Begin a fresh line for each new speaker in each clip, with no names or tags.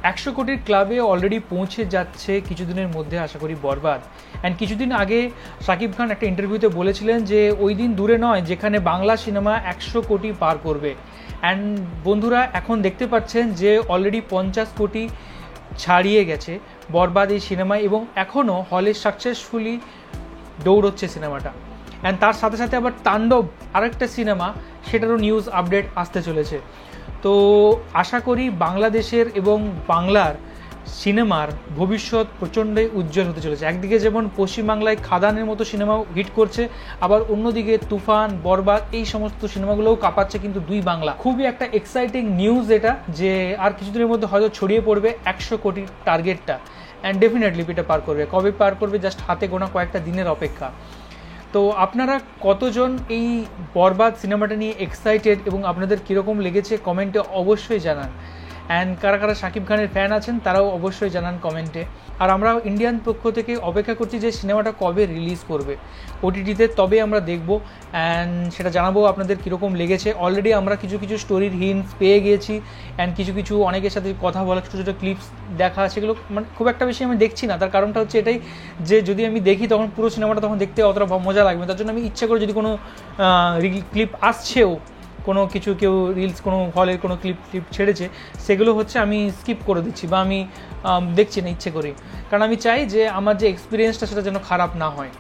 100 কোটির ক্লাবে অলরেডি পৌঁছে যাচ্ছে কিছুদিনের মধ্যে আশা করি বরবাদ। অ্যান্ড কিছুদিন আগে শাকিব খান একটা ইন্টারভিউতে বলেছিলেন যে ওই দিন দূরে নয় যেখানে বাংলা সিনেমা 100 কোটি পার করবে। অ্যান্ড বন্ধুরা এখন দেখতে পাচ্ছেন যে অলরেডি 50 কোটি ছাড়িয়ে গেছে বরবাদ এই সিনেমায়, এবং এখনও হলে সাকসেসফুলি দৌড়চ্ছে সিনেমাটা। অ্যান্ড তার সাথে সাথে আবার তাণ্ডব আরেকটা সিনেমা, সেটারও নিউজ আপডেট আসতে চলেছে। তো আশা করি বাংলাদেশের এবং বাংলার সিনেমার ভবিষ্যৎ প্রচণ্ডই উজ্জ্বল হতে চলেছে। একদিকে যেমন পশ্চিমবাংলায় খাদানের মতো সিনেমা হিট করছে, আবার অন্যদিকে তুফান, বরবাদ এই সমস্ত সিনেমাগুলোও কাঁপাচ্ছে কিন্তু দুই বাংলা। খুবই একটা এক্সাইটিং নিউজ এটা, যে আর কিছুদিনের মধ্যে হয়তো ছড়িয়ে পড়বে 100 কোটির টার্গেটটা। অ্যান্ড ডেফিনেটলি এটা পার করবে। কবে পার করবে জাস্ট হাতে গোনা কয়েকটা দিনের অপেক্ষা। তো আপনারা কতজন এই বরবাদ সিনেমাটা নিয়ে এক্সাইটেড এবং আপনাদের কীরকম লেগেছে কমেন্টে অবশ্যই জানান। অ্যান্ড কারা কারা শাকিব খানের ফ্যান আছেন তারাও অবশ্যই জানান কমেন্টে। আর আমরা ইন্ডিয়ান পক্ষ থেকে অপেক্ষা করছি যে সিনেমাটা কবে রিলিজ করবে ওটিটিতে, তবে আমরা দেখব অ্যান্ড সেটা জানাবো আপনাদের কীরকম লেগেছে। অলরেডি আমরা কিছু কিছু স্টোরির হিন্টস পেয়ে গিয়েছি, অ্যান্ড কিছু কিছু অনেকের সাথে কথা বলা, ছোটো ছোটো ক্লিপস দেখা, সেগুলো মানে খুব একটা বেশি আমি দেখছি না। তার কারণটা হচ্ছে এটাই যে যদি আমি দেখি তখন পুরো সিনেমাটা তখন দেখতে অতটা মজা লাগবে। তার জন্য আমি ইচ্ছা করে যদি কোনো ক্লিপ আসছেও, কোনো কিছু কেউ রিলস কোনো হলের কোনো ক্লিপ ছেড়েছে, সেগুলো হচ্ছে আমি স্কিপ করে দিচ্ছি বা আমি দেখছি না ইচ্ছে করি, কারণ আমি চাই যে আমার যে এক্সপিরিয়েন্সটা সেটা যেন খারাপ না হয়।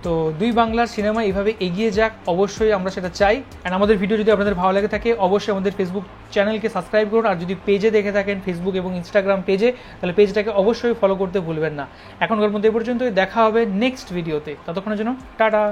তো দুই বাংলার সিনেমা এইভাবে এগিয়ে যাক, অবশ্যই আমরা সেটা চাই। অ্যান্ড আমাদের ভিডিও যদি আপনাদের ভালো লাগে থাকে অবশ্যই আমাদের ফেসবুক চ্যানেলকে সাবস্ক্রাইব করুন। আর যদি পেজে দেখে থাকেন ফেসবুক এবং ইনস্টাগ্রাম পেজে, তাহলে পেজটাকে অবশ্যই ফলো করতে ভুলবেন না। এখনকার মধ্যে এ পর্যন্তই, দেখা হবে নেক্সট ভিডিওতে। ততক্ষণের জন্য টাটা।